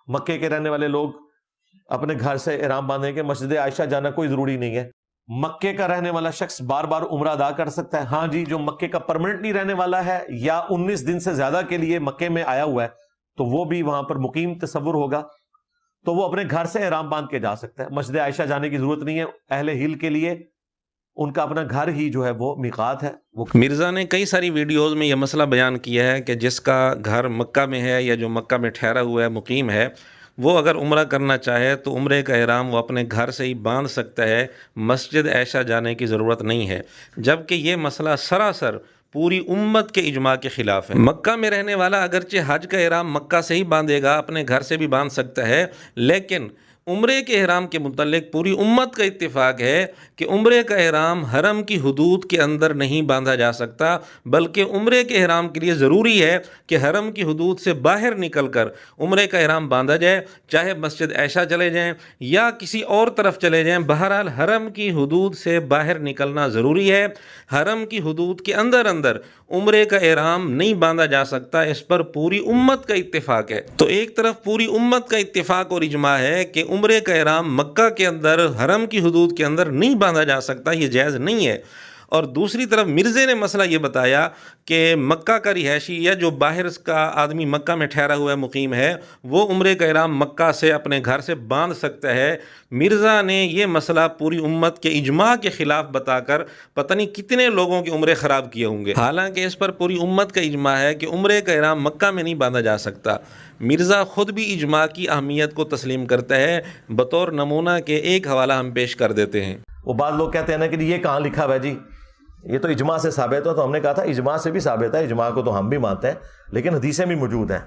مکے کے رہنے والے لوگ اپنے گھر سے احرام باندھیں گے، مسجد عائشہ جانا کوئی ضروری نہیں ہے۔ مکے کا رہنے والا شخص بار بار عمرہ ادا کر سکتا ہے۔ ہاں جی، جو مکے کا پرماننٹلی رہنے والا ہے یا 19 دن سے زیادہ کے لیے مکے میں آیا ہوا ہے تو وہ بھی وہاں پر مقیم تصور ہوگا، تو وہ اپنے گھر سے احرام باندھ کے جا سکتا ہے، مسجد عائشہ جانے کی ضرورت نہیں ہے۔ اہل ہل کے لیے ان کا اپنا گھر ہی جو ہے وہ میقات ہے۔ مرزا نے کئی ساری ویڈیوز میں یہ مسئلہ بیان کیا ہے کہ جس کا گھر مکہ میں ہے یا جو مکہ میں ٹھہرا ہوا ہے، مقیم ہے، وہ اگر عمرہ کرنا چاہے تو عمرے کا احرام وہ اپنے گھر سے ہی باندھ سکتا ہے، مسجد عائشہ جانے کی ضرورت نہیں ہے، جبکہ یہ مسئلہ سراسر پوری امت کے اجماع کے خلاف ہے۔ مکہ میں رہنے والا اگرچہ حج کا احرام مکہ سے ہی باندھے گا، اپنے گھر سے بھی باندھ سکتا ہے، لیکن عمرے کے احرام کے متعلق پوری امت کا اتفاق ہے کہ عمرے کا احرام حرم کی حدود کے اندر نہیں باندھا جا سکتا، بلکہ عمرے کے احرام کے لیے ضروری ہے کہ حرم کی حدود سے باہر نکل کر عمرے کا احرام باندھا جائے، چاہے مسجد عائشہ چلے جائیں یا کسی اور طرف چلے جائیں، بہرحال حرم کی حدود سے باہر نکلنا ضروری ہے۔ حرم کی حدود کے اندر عمرے کا احرام نہیں باندھا جا سکتا، اس پر پوری امت کا اتفاق ہے۔ تو ایک طرف پوری امت کا اتفاق اور اجماع ہے کہ عمرے کا احرام مکہ کے اندر حرم کی حدود کے اندر نہیں باندھا جا سکتا، یہ جائز نہیں ہے، اور دوسری طرف مرزے نے مسئلہ یہ بتایا کہ مکہ کا رہائشی یا جو باہر کا آدمی مکہ میں ٹھہرا ہوا ہے، مقیم ہے، وہ عمرے کا احرام مکہ سے اپنے گھر سے باندھ سکتا ہے۔ مرزا نے یہ مسئلہ پوری امت کے اجماع کے خلاف بتا کر پتہ نہیں کتنے لوگوں کے عمرے خراب کیے ہوں گے، حالانکہ اس پر پوری امت کا اجماع ہے کہ عمرے کا احرام مکہ میں نہیں باندھا جا سکتا۔ مرزا خود بھی اجماع کی اہمیت کو تسلیم کرتا ہے، بطور نمونہ کے ایک حوالہ ہم پیش کر دیتے ہیں۔ وہ بعض لوگ کہتے ہیں نا کہ یہ کہاں لکھا ہوا ہے جی، یہ تو اجماع سے ثابت ہے، تو ہم نے کہا تھا اجماع سے بھی ثابت ہے، اجماع کو تو ہم بھی مانتے ہیں، لیکن حدیثیں بھی موجود ہیں،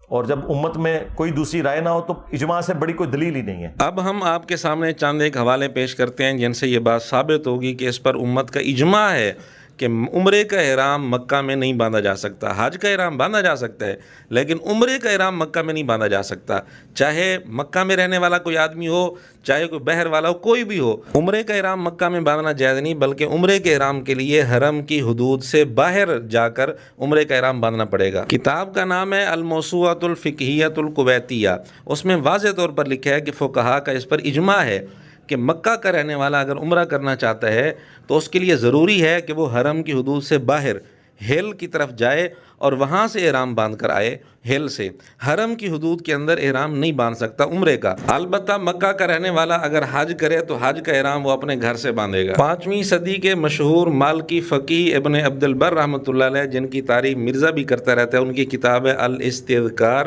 اور جب امت میں کوئی دوسری رائے نہ ہو تو اجماع سے بڑی کوئی دلیل ہی نہیں ہے۔ اب ہم آپ کے سامنے چند ایک حوالے پیش کرتے ہیں جن سے یہ بات ثابت ہوگی کہ اس پر امت کا اجماع ہے کہ عمرے کا احرام مکہ میں نہیں باندھا جا سکتا۔ حج کا احرام باندھا جا سکتا ہے، لیکن عمرے کا احرام مکہ میں نہیں باندھا جا سکتا، چاہے مکہ میں رہنے والا کوئی آدمی ہو، چاہے کوئی بحر والا ہو، کوئی بھی ہو، عمرے کا احرام مکہ میں باندھنا جائز نہیں، بلکہ عمرے کے احرام کے لیے حرم کی حدود سے باہر جا کر عمرے کا احرام باندھنا پڑے گا۔ کتاب کا نام ہے الموسوعۃ الفقہیۃ الکویتیہ، اس میں واضح طور پر لکھا ہے کہ فقہا کا اس پر اجماع ہے کہ مکہ کا رہنے والا اگر عمرہ کرنا چاہتا ہے تو اس کے لیے ضروری ہے کہ وہ حرم کی حدود سے باہر ہل کی طرف جائے اور وہاں سے احرام باندھ کر آئے۔ ہل سے حرم کی حدود کے اندر احرام نہیں باندھ سکتا عمرے کا۔ البتہ مکہ کا رہنے والا اگر حج کرے تو حج کا احرام وہ اپنے گھر سے باندھے گا۔ 5ویں صدی کے مشہور مالکی فقیہ ابن عبد البر رحمۃ اللہ علیہ، جن کی تعریف مرزا بھی کرتا رہتا ہے، ان کی کتاب ہے الاستذکار،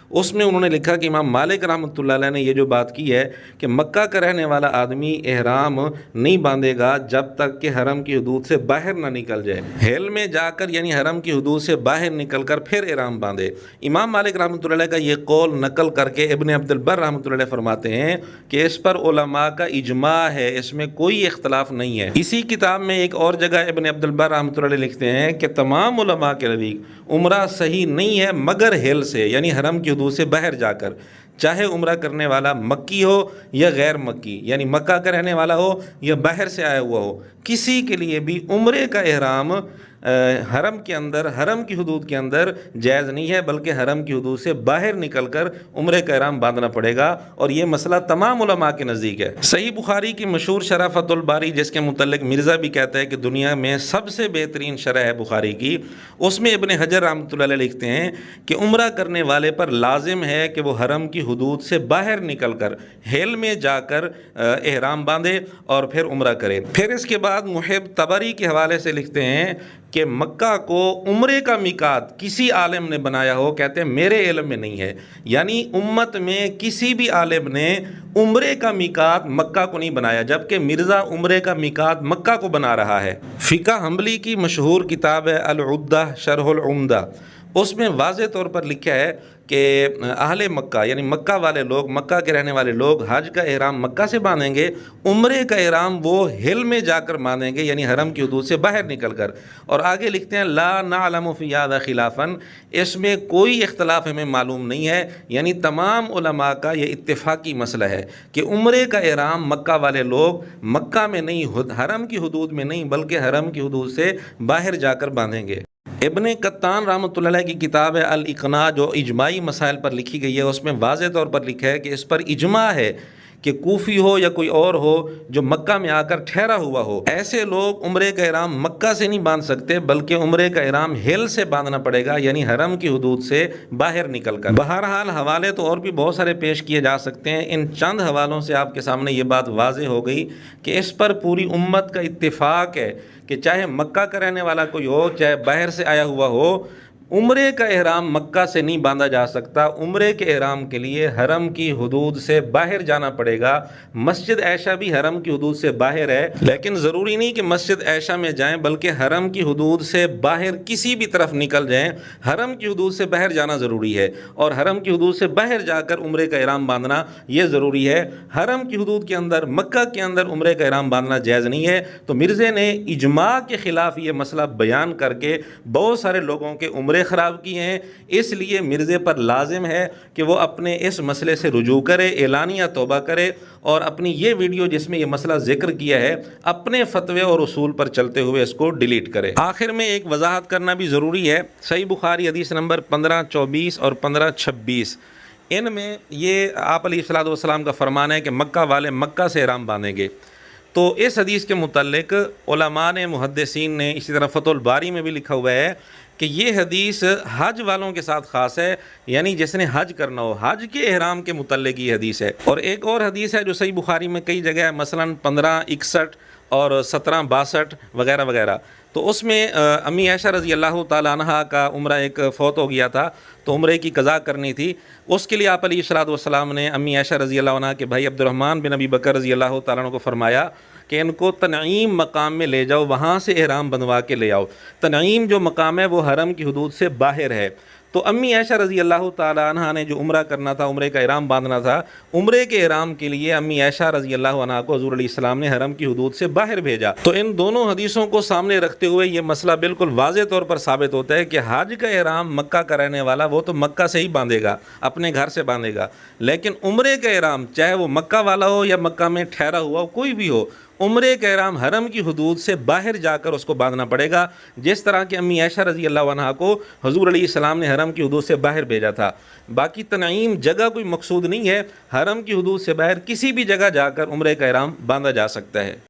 اس میں انہوں نے لکھا کہ امام مالک رحمۃ اللہ علیہ نے یہ جو بات کی ہے کہ مکہ کا رہنے والا آدمی احرام نہیں باندھے گا جب تک کہ حرم کی حدود سے باہر نہ نکل جائے، ہیل میں جا کر یعنی حرم کی حدود سے باہر نکل کر پھر احرام باندھے۔ امام مالک رحمۃ اللہ علیہ کا یہ قول نقل کر کے ابن عبد البر رحمۃ اللہ علیہ فرماتے ہیں کہ اس پر علماء کا اجماع ہے، اس میں کوئی اختلاف نہیں ہے۔ اسی کتاب میں ایک اور جگہ ابن عبد البر رحمۃ اللہ علیہ لکھتے ہیں کہ تمام علماء کے نزدیک عمرہ صحیح نہیں ہے مگر ہیل سے، یعنی حرم کی حدود سے باہر جا کر، چاہے عمرہ کرنے والا مکی ہو یا غیر مکی، یعنی مکہ کا رہنے والا ہو یا باہر سے آیا ہوا ہو، کسی کے لیے بھی عمرے کا احرام حرم کے اندر، حرم کی حدود کے اندر جائز نہیں ہے، بلکہ حرم کی حدود سے باہر نکل کر عمرے کا احرام باندھنا پڑے گا، اور یہ مسئلہ تمام علماء کے نزدیک ہے۔ صحیح بخاری کی مشہور شرح فتح الباری، جس کے متعلق مرزا بھی کہتا ہے کہ دنیا میں سب سے بہترین شرح ہے بخاری کی، اس میں ابن حجر رحمۃ اللہ علیہ لکھتے ہیں کہ عمرہ کرنے والے پر لازم ہے کہ وہ حرم کی حدود سے باہر نکل کر ہیل میں جا کر احرام باندھے اور پھر عمرہ کرے۔ پھر اس کے بعد محب طبری کے حوالے سے لکھتے ہیں کہ مکہ کو عمرے کا میقات کسی عالم نے بنایا ہو، کہتے ہیں میرے علم میں نہیں ہے، یعنی امت میں کسی بھی عالم نے عمرے کا میقات مکہ کو نہیں بنایا، جبکہ مرزا عمرے کا میقات مکہ کو بنا رہا ہے۔ فقہ حنبلی کی مشہور کتاب ہے العدہ شرح العمدہ، اس میں واضح طور پر لکھا ہے کہ اہل مکہ یعنی مکہ والے لوگ، مکہ کے رہنے والے لوگ حج کا احرام مکہ سے باندھیں گے، عمرے کا احرام وہ ہل میں جا کر باندھیں گے، یعنی حرم کی حدود سے باہر نکل کر۔ اور آگے لکھتے ہیں لا نعلم فی ھذا خلافا، اس میں کوئی اختلاف ہمیں معلوم نہیں ہے، یعنی تمام علماء کا یہ اتفاقی مسئلہ ہے کہ عمرے کا احرام مکہ والے لوگ مکہ میں نہیں، حرم کی حدود میں نہیں، بلکہ حرم کی حدود سے باہر جا کر باندھیں گے۔ ابن قطان رحمۃ اللہ علیہ کی کتاب ہے الاقناع جو اجماعی مسائل پر لکھی گئی ہے، اس میں واضح طور پر لکھا ہے کہ اس پر اجماع ہے کہ کوفی ہو یا کوئی اور ہو جو مکہ میں آ کر ٹھہرا ہوا ہو، ایسے لوگ عمرے کا احرام مکہ سے نہیں باندھ سکتے، بلکہ عمرے کا احرام ہل سے باندھنا پڑے گا، یعنی حرم کی حدود سے باہر نکل کر۔ بہرحال حوالے تو اور بھی بہت سارے پیش کیے جا سکتے ہیں، ان چند حوالوں سے آپ کے سامنے یہ بات واضح ہو گئی کہ اس پر پوری امت کا اتفاق ہے کہ چاہے مکہ کا رہنے والا کوئی ہو، چاہے باہر سے آیا ہوا ہو، عمرے کا احرام مکہ سے نہیں باندھا جا سکتا۔ عمرے کے احرام کے لیے حرم کی حدود سے باہر جانا پڑے گا۔ مسجد عائشہ بھی حرم کی حدود سے باہر ہے، لیکن ضروری نہیں کہ مسجد عائشہ میں جائیں، بلکہ حرم کی حدود سے باہر کسی بھی طرف نکل جائیں، حرم کی حدود سے باہر جانا ضروری ہے، اور حرم کی حدود سے باہر جا کر عمرے کا احرام باندھنا یہ ضروری ہے۔ حرم کی حدود کے اندر، مکہ کے اندر عمرے کا احرام باندھنا جائز نہیں ہے۔ تو مرزے نے اجماع کے خلاف یہ مسئلہ بیان کر کے بہت سارے لوگوں کے عمرے خراب کیے ہیں، اس لیے مرزے پر لازم ہے کہ وہ اپنے اس مسئلے سے رجوع کرے، اعلانیہ توبہ کرے، اور اپنی یہ ویڈیو جس میں یہ مسئلہ ذکر کیا ہے اپنے فتوے اور اصول پر چلتے ہوئے اس کو ڈیلیٹ کرے۔ آخر میں ایک وضاحت کرنا بھی ضروری ہے، صحیح بخاری حدیث نمبر 1524 اور 1526، ان میں یہ آپ علیہ الصلوۃ والسلام کا فرمان ہے کہ مکہ والے مکہ سے احرام باندھیں گے۔ تو اس حدیث کے متعلق علماء نے، محدثین نے، اسی طرح فتح الباری میں بھی لکھا ہوا ہے کہ یہ حدیث حج والوں کے ساتھ خاص ہے، یعنی جس نے حج کرنا ہو، حج کے احرام کے متعلق یہ حدیث ہے۔ اور ایک اور حدیث ہے جو صحیح بخاری میں کئی جگہ ہے، مثلا 1561 اور 1762 وغیرہ وغیرہ، تو اس میں امی عائشہ رضی اللہ تعالیٰ عنہ کا عمرہ ایک فوت ہو گیا تھا، تو عمرے کی قضا کرنی تھی، اس کے لیے آپ علیہ الصلوۃ والسلام نے امی عائشہ رضی اللہ عنہ کے بھائی عبد الرحمن بن ابی بکر رضی اللہ تعالیٰ عنہ کو فرمایا کہ ان کو تنعیم مقام میں لے جاؤ، وہاں سے احرام بندھوا کے لے آؤ۔ تنعیم جو مقام ہے وہ حرم کی حدود سے باہر ہے۔ تو امی عائشہ رضی اللہ تعالیٰ عنہ نے جو عمرہ کرنا تھا، عمرے کا احرام باندھنا تھا، عمرے کے احرام کے لیے امی عائشہ رضی اللہ عنہ کو حضور علیہ السلام نے حرم کی حدود سے باہر بھیجا۔ تو ان دونوں حدیثوں کو سامنے رکھتے ہوئے یہ مسئلہ بالکل واضح طور پر ثابت ہوتا ہے کہ حج کا احرام مکہ کا رہنے والا وہ تو مکہ سے ہی باندھے گا، اپنے گھر سے باندھے گا، لیکن عمرے کا احرام چاہے وہ مکہ والا ہو یا مکہ میں ٹھہرا ہوا ہو، کوئی بھی ہو، عمرے کا احرام حرم کی حدود سے باہر جا کر اس کو باندھنا پڑے گا، جس طرح کہ امی عائشہ رضی اللہ عنہا کو حضور علیہ السلام نے حرم کی حدود سے باہر بھیجا تھا۔ باقی تنعیم جگہ کوئی مقصود نہیں ہے، حرم کی حدود سے باہر کسی بھی جگہ جا کر عمرے کا احرام باندھا جا سکتا ہے۔